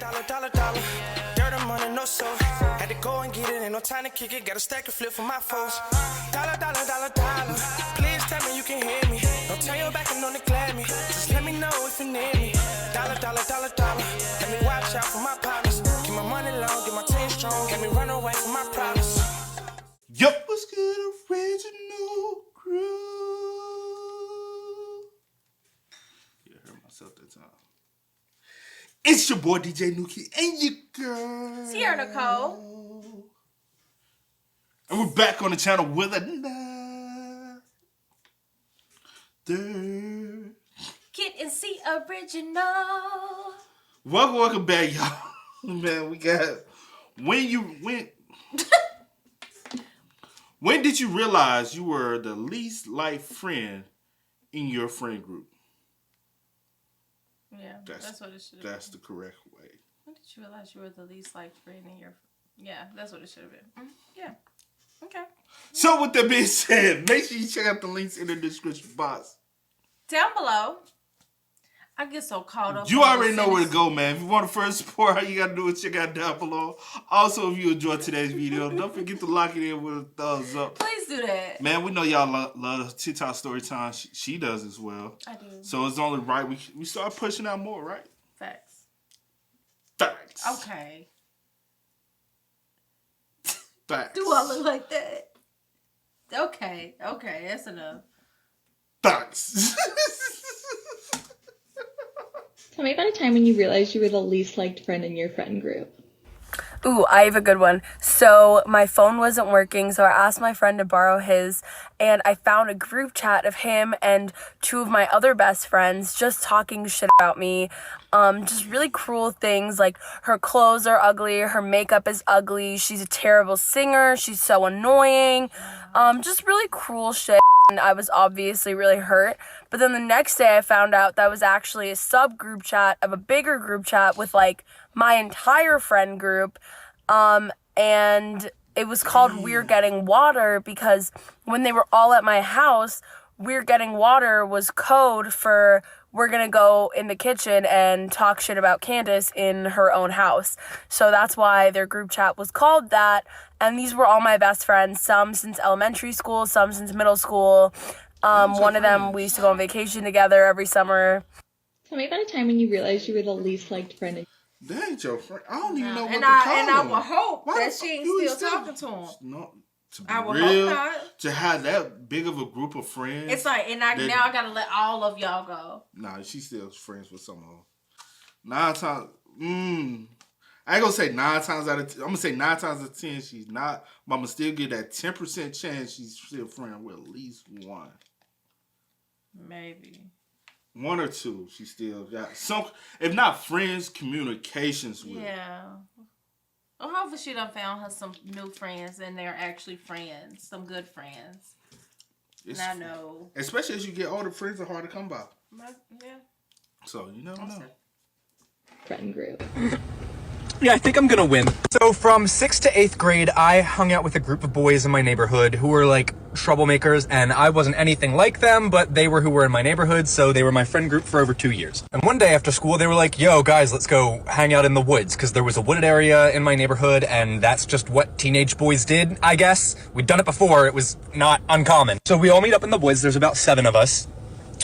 dollar. Dirt and money, no soul. Had to go and get it, ain't no time to kick it. Got a stack of flip for my foes. Dollar. Please tell me you can hear me. Don't turn your back and don't neglect me. Just let me know if you need me. Dollar. Let me watch out for my partners. Keep my money long, get my team strong. Let me run away from my problems. Yup, what's good, original crew? Yeah, I heard myself that time. It's your boy DJ Nuki and your girl Sierra Nicole. And we're back on the channel with another Kid and C original. Welcome back, y'all. Man, we got when did you realize you were the least liked friend in your friend group? Yeah, that's what it should have been. That's the correct way. When did you realize you were the least liked friend in your... Yeah, that's what it should have been. Yeah. Okay. So with that being said, make sure you check out the links in the description box. Down below. I get so caught up. You already know where to go, man. If you want to first support, all you got to do is check out down below. Also, if you enjoyed today's video, don't forget to lock it in with a thumbs up. Please do that. Man, we know y'all love TikTok story time. She does as well. I do. So it's only right we start pushing out more, right? Facts. Okay. Facts. Do I look like that? Okay, that's enough. Facts. Tell me about a time when you realized you were the least liked friend in your friend group. Ooh, I have a good one. So my phone wasn't working, so I asked my friend to borrow his, and I found a group chat of him and two of my other best friends just talking shit about me. Just really cruel things, like her clothes are ugly, her makeup is ugly, she's a terrible singer, she's so annoying. Just really cruel shit. And I was obviously really hurt. But then the next day I found out that was actually a sub-group chat of a bigger group chat with like my entire friend group. And it was called We're Getting Water because when they were all at my house, We're Getting Water was code for we're going to go in the kitchen and talk shit about Candace in her own house. So that's why their group chat was called that. And these were all my best friends, some since elementary school, some since middle school. One of them, we used to go on vacation together every summer. Tell me about a time when you realized you were the least liked friend in That ain't your friend. I don't even know what to call him. And I would hope that she ain't still talking to him. No, to be I would real, hope not. to have that big of a group of friends. It's like, now I gotta let all of y'all go. Nah, she's still friends with some of them. 9 times, I ain't gonna say 9 times out of 10. I'm gonna say 9 times out of 10 she's not, but I'm gonna still give that 10% chance she's still friend with at least one. Maybe. 1 or 2, she still got some, if not friends, communications with. Yeah. Well, hopefully she done found her some new friends and they're actually friends. Some good friends. And I know. Especially as you get older, friends are hard to come by. Yeah. So, you never know. friend group. Yeah, I think I'm gonna win. So from 6th to 8th grade, I hung out with a group of boys in my neighborhood who were like troublemakers, and I wasn't anything like them, but they were who were in my neighborhood, so they were my friend group for over 2 years. And one day after school, they were like, yo, guys, let's go hang out in the woods, because there was a wooded area in my neighborhood, and that's just what teenage boys did, I guess. We'd done it before, it was not uncommon. So we all meet up in the woods, there's about 7 of us,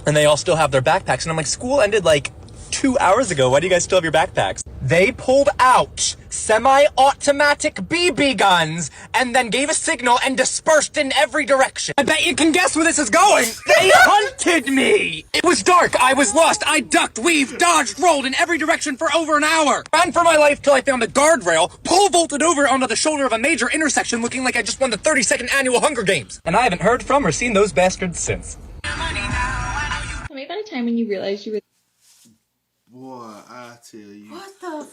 and they all still have their backpacks, and I'm like, school ended like 2 hours ago, why do you guys still have your backpacks? They pulled out semi-automatic BB guns and then gave a signal and dispersed in every direction. I bet you can guess where this is going. They hunted me. It was dark. I was lost. I ducked, weaved, dodged, rolled in every direction for over an hour. Ran for my life till I found a guardrail, pole vaulted over onto the shoulder of a major intersection looking like I just won the 32nd annual Hunger Games. And I haven't heard from or seen those bastards since. Tell me about a time when you realized you were... Boy, I tell you. What the...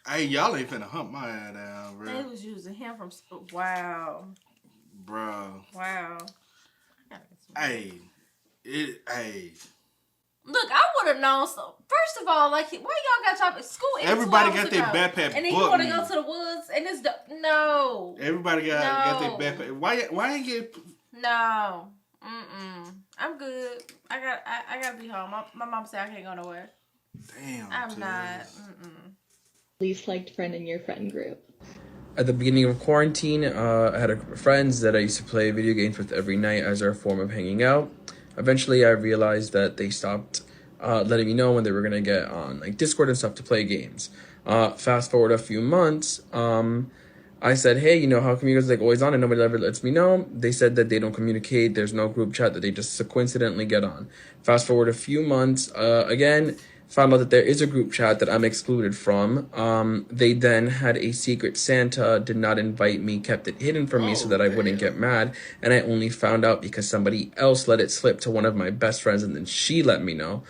Hey, y'all ain't finna hump my ass down, bro. They was using him from... Wow. Bro. Wow. Hey. Look, I would have known so. First of all, like, why y'all got y'all school? Everybody got their backpack, and then you want to go to the woods, and it's no. Everybody got their backpack. Why ain't get? No. I'm good. I gotta be home. My mom said I can't go nowhere. Damn. I'm not. least liked friend in your friend group? At the beginning of quarantine, I had a group of friends that I used to play video games with every night as our form of hanging out. Eventually, I realized that they stopped letting me know when they were going to get on like Discord and stuff to play games. Fast forward a few months, I said, hey, how come you guys like always on and nobody ever lets me know? They said that they don't communicate. There's no group chat, that they just coincidentally get on. Fast forward a few months, again, found out that there is a group chat that I'm excluded from. They then had a secret Santa, did not invite me, kept it hidden from me so that I wouldn't get mad. And I only found out because somebody else let it slip to one of my best friends, and then she let me know.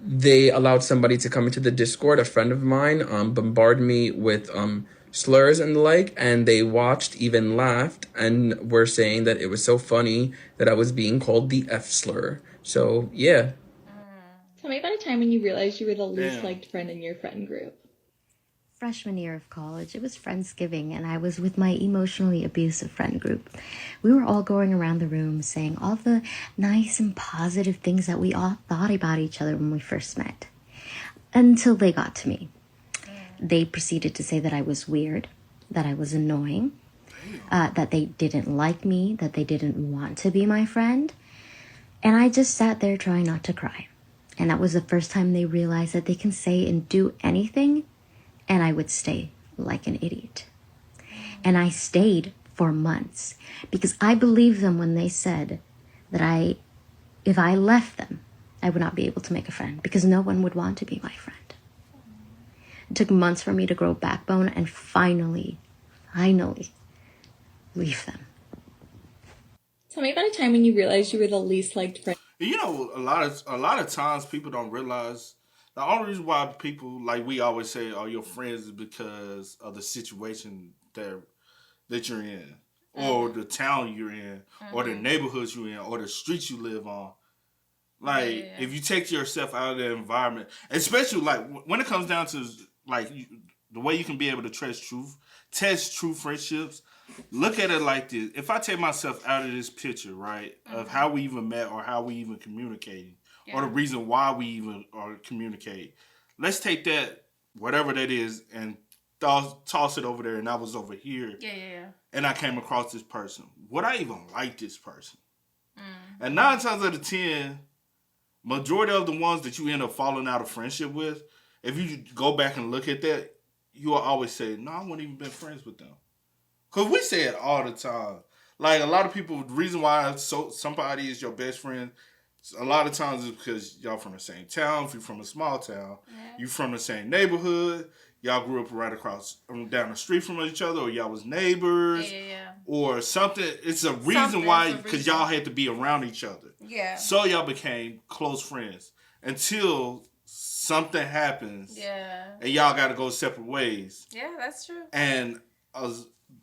They allowed somebody to come into the Discord, a friend of mine, bombard me with slurs and the like, and they watched, even laughed, and were saying that it was so funny that I was being called the F slur. So, yeah. Tell me about a time when you realized you were the least liked friend in your friend group. Freshman year of college, it was Friendsgiving, and I was with my emotionally abusive friend group. We were all going around the room saying all the nice and positive things that we all thought about each other when we first met. Until they got to me. They proceeded to say that I was weird, that I was annoying, that they didn't like me, that they didn't want to be my friend. And I just sat there trying not to cry. And that was the first time they realized that they can say and do anything, and I would stay like an idiot. And I stayed for months because I believed them when they said that if I left them, I would not be able to make a friend because no one would want to be my friend. It took months for me to grow backbone and finally leave them. Tell me about a time when you realized you were the least liked friend. A lot of times people don't realize the only reason why people, like we always say, are your friends is because of the situation that you're in, or the town you're in, or the neighborhoods you're in, or the streets you live on. Like, if you take yourself out of the environment, especially like when it comes down to like the way you can be able to test true friendships. Look at it like this: if I take myself out of this picture, right, of how we even met or how we even communicated. Or the reason why we even communicate. Let's take that, whatever that is, and toss it over there, and I was over here. Yeah. And I came across this person. Would I even like this person? And 9 times out of 10, majority of the ones that you end up falling out of friendship with, if you go back and look at that, you will always say, no, I wouldn't even been friends with them. Because we say it all the time. Like, a lot of people, the reason why somebody is your best friend, a lot of times it's because y'all from the same town. If you're from a small town, you from the same neighborhood. Y'all grew up right across, down the street from each other, or y'all was neighbors, or something. It's a reason why, because y'all had to be around each other. Yeah. So y'all became close friends until something happens. Yeah. And y'all got to go separate ways. Yeah, that's true. And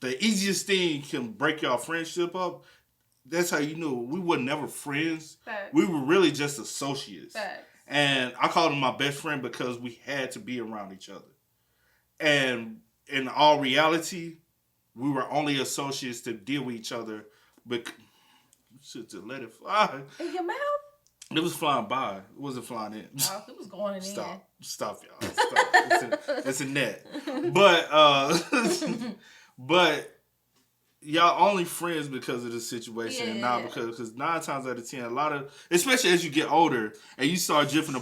the easiest thing can break y'all friendship up. That's how you knew we were never friends. Facts. We were really just associates. Facts. And I called him my best friend because we had to be around each other. And in all reality, we were only associates to deal with each other. But shit, to let it fly. In your mouth? It was flying by. It wasn't flying in. Oh, it was going in. Stop, y'all. Stop. It's a net. But y'all only friends because of the situation, and not because 9 times out of 10, a lot of, especially as you get older and you start drifting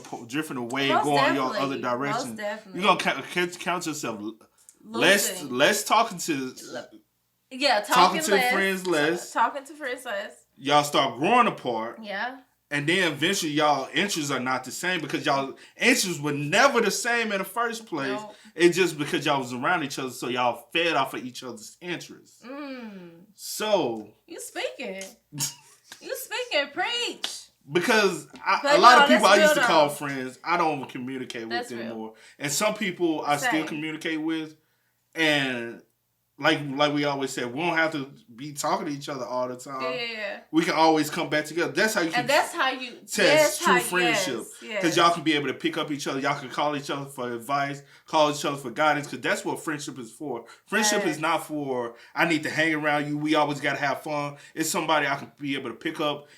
away and going your other directions, you're gonna count yourself less talking to talking to friends less. Talking to friends less. Y'all start growing apart. Yeah. And then eventually y'all interests are not the same because y'all interests were never the same in the first place. Nope. It's just because y'all was around each other, so y'all fed off of each other's interests. So you speaking, preach. Because a lot of people I used to call friends, I don't communicate with anymore, and some people I still communicate with, and like we always said, we don't have to be talking to each other all the time. Yeah. We can always come back together. That's how you can test true friendship. Because y'all can be able to pick up each other. Y'all can call each other for advice, call each other for guidance, because that's what friendship is for. Friendship is not for, I need to hang around you. We always got to have fun. It's somebody I can be able to pick up,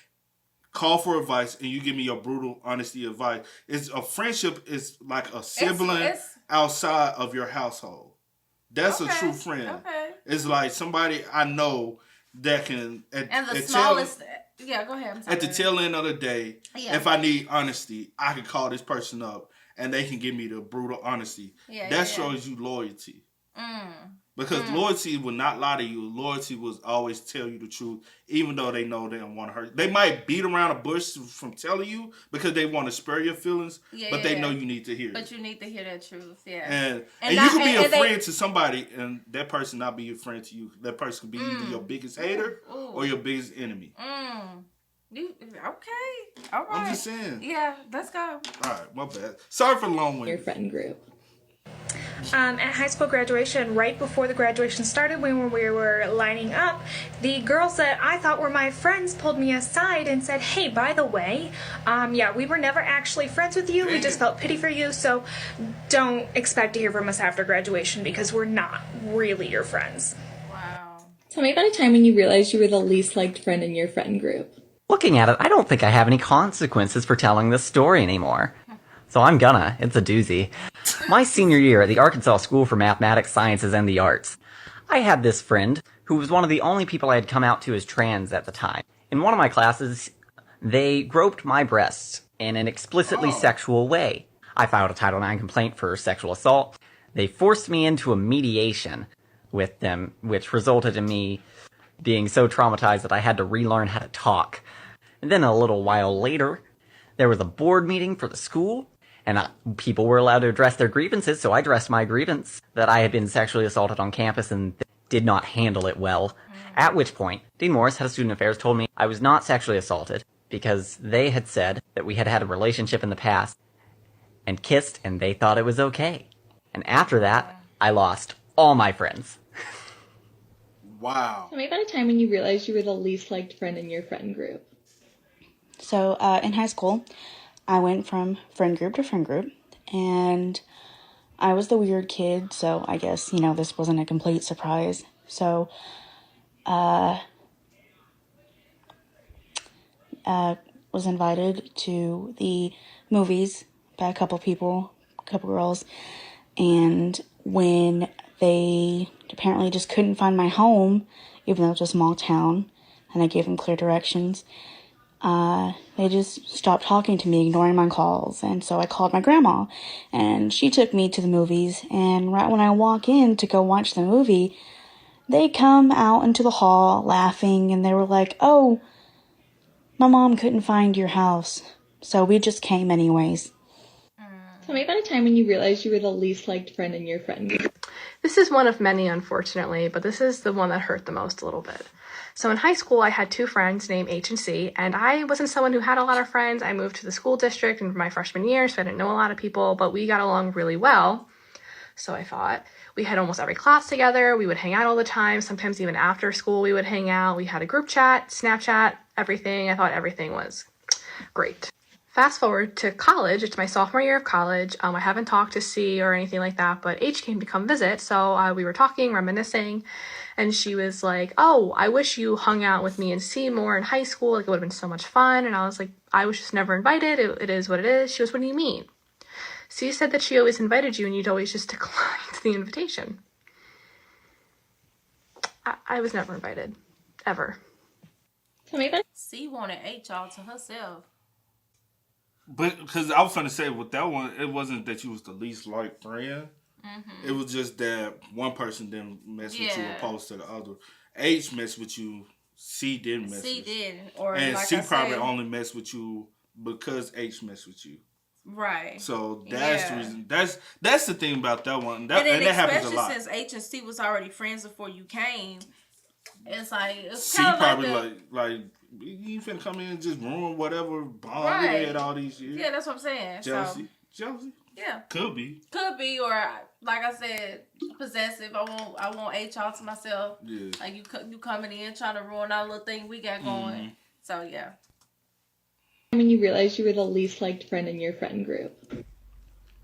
call for advice, and you give me your brutal honesty advice. It's a friendship is like a sibling outside of your household. That's Okay, a true friend. okay. It's like somebody I know that can And the smallest. Yeah, go ahead. I'm sorry. at the tail end of the day, if I need honesty, I can call this person up and they can give me the brutal honesty. That shows you loyalty. Because loyalty will not lie to you. Loyalty will always tell you the truth, even though they know they don't want to hurt you. They might beat around a bush from telling you because they want to spare your feelings, but they know you need to hear it. But you need to hear that truth, yeah. And you can be a friend to somebody, and that person not be a friend to you. That person could be either your biggest hater or your biggest enemy. Okay. All right. I'm just saying. Yeah, let's go. All right, my bad. Sorry for long winded. Your friend group. At high school graduation, right before the graduation started, when we were lining up, the girls that I thought were my friends pulled me aside and said, hey, by the way, we were never actually friends with you. We just felt pity for you, so don't expect to hear from us after graduation because we're not really your friends. Wow. Tell me about a time when you realized you were the least liked friend in your friend group. Looking at it, I don't think I have any consequences for telling this story anymore. So I'm gonna. It's a doozy. My senior year at the Arkansas School for Mathematics, Sciences, and the Arts, I had this friend who was one of the only people I had come out to as trans at the time. In one of my classes, they groped my breasts in an explicitly sexual way. I filed a Title IX complaint for sexual assault. They forced me into a mediation with them, which resulted in me being so traumatized that I had to relearn how to talk. And then a little while later, there was a board meeting for the school, and people were allowed to address their grievances, so I addressed my grievance that I had been sexually assaulted on campus and did not handle it well. At which point, Dean Morris, head of student affairs, told me I was not sexually assaulted because they had said that we had had a relationship in the past and kissed, and they thought it was okay. And after that, I lost all my friends. Wow. Tell me about a time when you realized you were the least liked friend in your friend group. So in high school, I went from friend group to friend group, and I was the weird kid, so I guess, this wasn't a complete surprise. So, was invited to the movies by a couple girls, and when they apparently just couldn't find my home, even though it's a small town, and I gave them clear directions, they just stopped talking to me, ignoring my calls. And so I called my grandma, and she took me to the movies. And right when I walk in to go watch the movie, they come out into the hall laughing, and they were like, oh, my mom couldn't find your house, so we just came anyways. Tell me about a time when you realized you were the least liked friend in your friend group. This is one of many, unfortunately, but this is the one that hurt the most a little bit. So in high school, I had two friends named H and C, and I wasn't someone who had a lot of friends. I moved to the school district in my freshman year, so I didn't know a lot of people, but we got along really well. So I thought. We had almost every class together. We would hang out all the time. Sometimes even after school, we would hang out. We had a group chat, Snapchat, everything. I thought everything was great. Fast forward to college. It's my sophomore year of college. I haven't talked to C or anything like that, but H came to come visit. So we were talking, reminiscing, and she was like, oh, I wish you hung out with me and C more in high school. Like, it would have been so much fun. And I was like, I was just never invited. It is what it is. She goes, what do you mean? C said that she always invited you and you'd always just declined the invitation. I was never invited. Ever. Tell me about C wanted H all to herself. But because I was trying to say with that one, it wasn't that you was the least liked friend. Mm-hmm. It was just that one person didn't mess with you opposed to the other. H messed with you. C didn't mess with you. C did. Or and like C I probably said, only messed with you because H messed with you. Right. So that's the reason. That's the thing about that one. That happens a lot. Since H and C was already friends before you came, it's like it's C kind of probably like you finna come in and just ruin whatever bond we had all these years. Yeah, that's what I'm saying. Jealousy. Yeah. Could be, or like I said, possessive. I want H all to myself. Yeah. Like you coming in trying to ruin our little thing we got going. Mm-hmm. So yeah. When you realized you were the least liked friend in your friend group.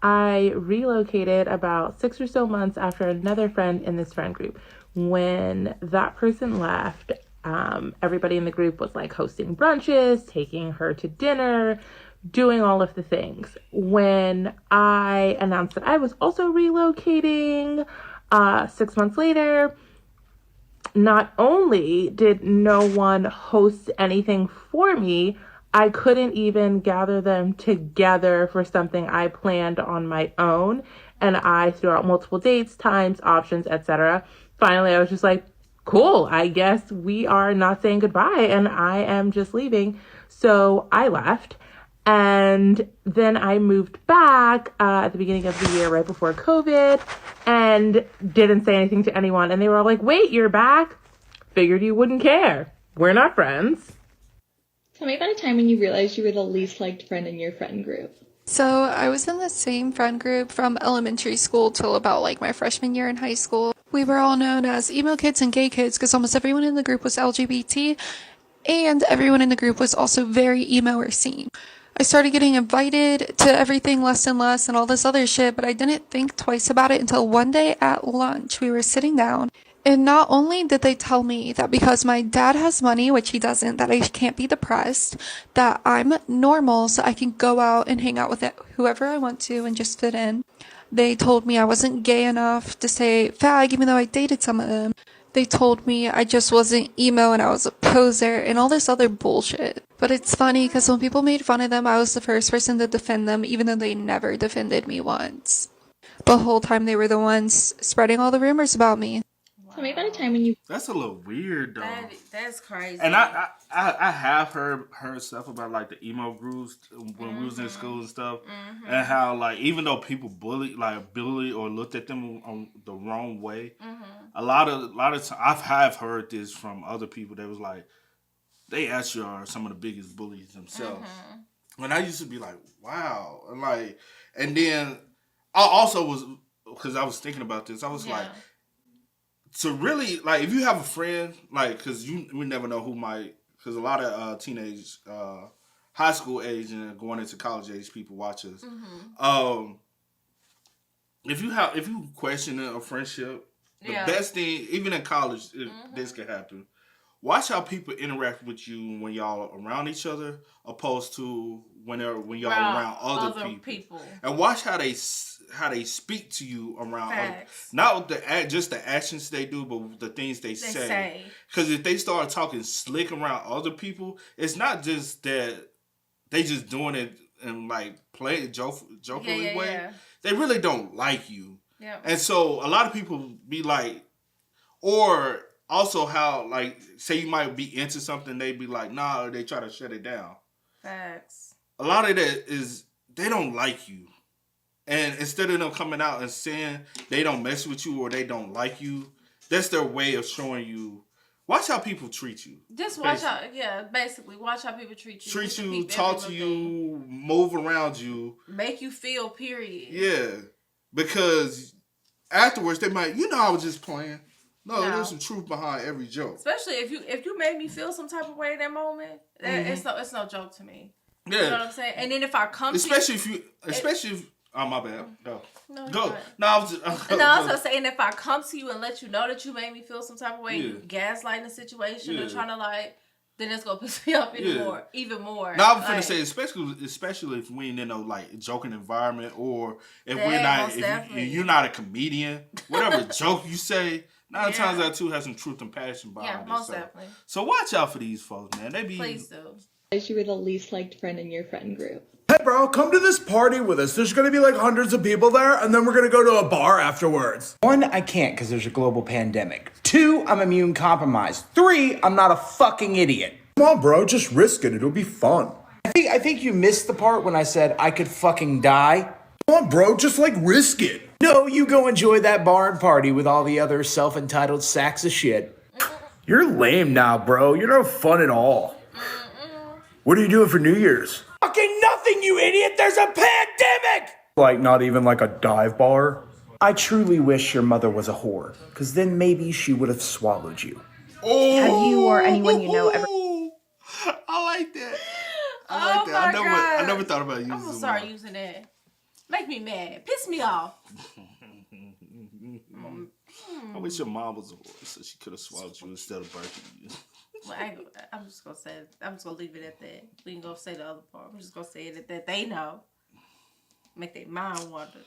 I relocated about 6 or so months after another friend in this friend group. When that person left, everybody in the group was like hosting brunches, taking her to dinner, doing all of the things. When I announced that I was also relocating 6 months later, not only did no one host anything for me, I couldn't even gather them together for something I planned on my own. And I threw out multiple dates, times, options, etc. Finally, I was just like, cool, I guess we are not saying goodbye and I am just leaving. So I left. And then I moved back at the beginning of the year, right before COVID, and didn't say anything to anyone. And they were all like, wait, you're back? Figured you wouldn't care. We're not friends. Tell me about a time when you realized you were the least liked friend in your friend group. So I was in the same friend group from elementary school till about like my freshman year in high school. We were all known as emo kids and gay kids because almost everyone in the group was LGBT, and everyone in the group was also very emo or scene. I started getting invited to everything less and less and all this other shit, but I didn't think twice about it until one day at lunch we were sitting down, and not only did they tell me that because my dad has money, which he doesn't, that I can't be depressed, that I'm normal so I can go out and hang out with whoever I want to and just fit in. They told me I wasn't gay enough to say fag even though I dated some of them. They told me I just wasn't emo and I was a poser and all this other bullshit. But it's funny because when people made fun of them, I was the first person to defend them even though they never defended me once. The whole time they were the ones spreading all the rumors about me. Tell me about a time when you... That's a little weird, though. That's crazy. And I have heard stuff about, like, the emo groups when we was in school and stuff. And how, like, even though people bully or looked at them on the wrong way, a lot of times, I have heard this from other people that was like, they actually are some of the biggest bullies themselves. And I used to be like, wow. And then I also was, because I was thinking about this, I was like, to really, like, if you have a friend, like, because we never know who might, because a lot of teenage, high school age and going into college age people watch us. If you question a friendship, the best thing, even in college, this can happen. Watch how people interact with you when y'all are around each other, opposed to when y'all around other people. And watch how they speak to you around not just the actions they do, but the things they say. Because if they start talking slick around other people, it's not just that they just doing it in like play jokingly way. Yeah. They really don't like you. Yeah. And so a lot of people be like, or also how, like, say you might be into something, they be like, nah, or they try to shut it down. Facts. A lot of that is they don't like you. And instead of them coming out and saying they don't mess with you or they don't like you, that's their way of showing you. Watch how people treat you. Just watch basically watch how people treat you. Treat you, talk to you, move around you. Make you feel, period. Yeah. Because afterwards they might, I was just playing. No, there's some truth behind every joke. Especially if you made me feel some type of way in that moment, it's no joke to me. Yeah. You know what I'm saying? And then if I come especially if oh, my bad. No. Go. No, I was just saying, if I come to you and let you know that you made me feel some type of way, you gaslighting the situation or trying to then it's gonna piss me off even more. Now I'm finna say, especially if we ain't in no joking environment, or if we're not, if you're not a comedian, whatever joke you say, 9 times out of 2 has some truth and passion behind it. Most definitely. So watch out for these folks, man. Please do. You were the least liked friend in your friend group. Hey bro, come to this party with us. There's gonna be like hundreds of people there, and then we're gonna go to a bar afterwards. 1, I can't because there's a global pandemic. 2, I'm immune compromised. 3, I'm not a fucking idiot. Come on bro, just risk it. It'll be fun. I think you missed the part when I said I could fucking die. Come on bro, just risk it. No, you go enjoy that bar and party with all the other self-entitled sacks of shit. You're lame now, bro. You're no fun at all. What are you doing for New Year's? Fucking nothing, you idiot! There's a pandemic! Not even a dive bar? I truly wish your mother was a whore, because then maybe she would have swallowed you. Oh, have you or anyone you know ever... I like that. I never thought about using it. I'm gonna start using it. Make me mad. Piss me off. I wish your mom was a whore so she could have swallowed you instead of birthing you. Well, I'm just gonna say. I'm just gonna leave it at that. We ain't gonna say the other part. I'm just gonna say it at that. They know. Make their mind wander.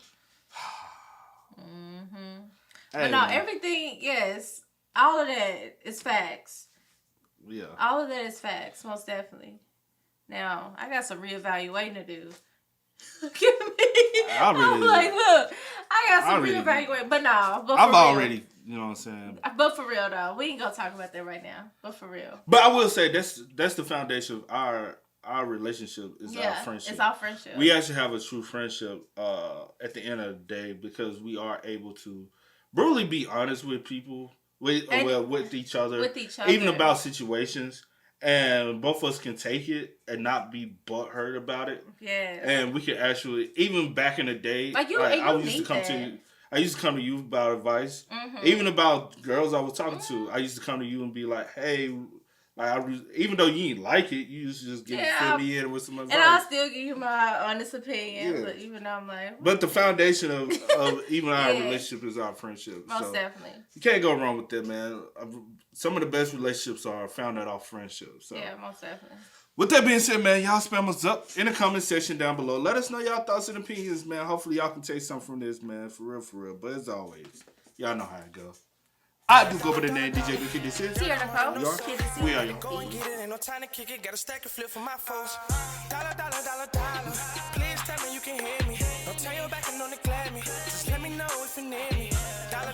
But no, everything. Yes, all of that is facts. Yeah. All of that is facts, most definitely. Now, I got some reevaluating to do. Look at me. I'm like, look, I got some reevaluating. But no, I've already, you know what I'm saying? But for real, though, we ain't going to talk about that right now. But for real. But I will say, that's the foundation of our relationship is our friendship. It's our friendship. We actually have a true friendship at the end of the day because we are able to brutally be honest with people, with each other. Even about situations. And both of us can take it and not be butthurt about it. Yeah. And we can actually, even back in the day, I used to come to you about advice. Mm-hmm. Even about girls I was talking to, I used to come to you and be like, hey, even though you didn't like it, you used to just fill me in with some advice. And I'll still give you my honest opinion, but even though I'm like... But the foundation of even our relationship is our friendship. Most definitely. You can't go wrong with that, man. Some of the best relationships are founded off friendship. So. Yeah, most definitely. With that being said, man, y'all spam us up in the comment section down below. Let us know y'all thoughts and opinions, man. Hopefully y'all can take something from this, man. For real. But as always, y'all know how it go. I do go by the name DJ Kid This Is. We are y'all. Go and get it, ain't no time to kick it. Got a stack of flip for my folks. Dollar. Please tell me you can hear me. Don't turn your back and don't neglect me. Just let me know if you need me. Dollar.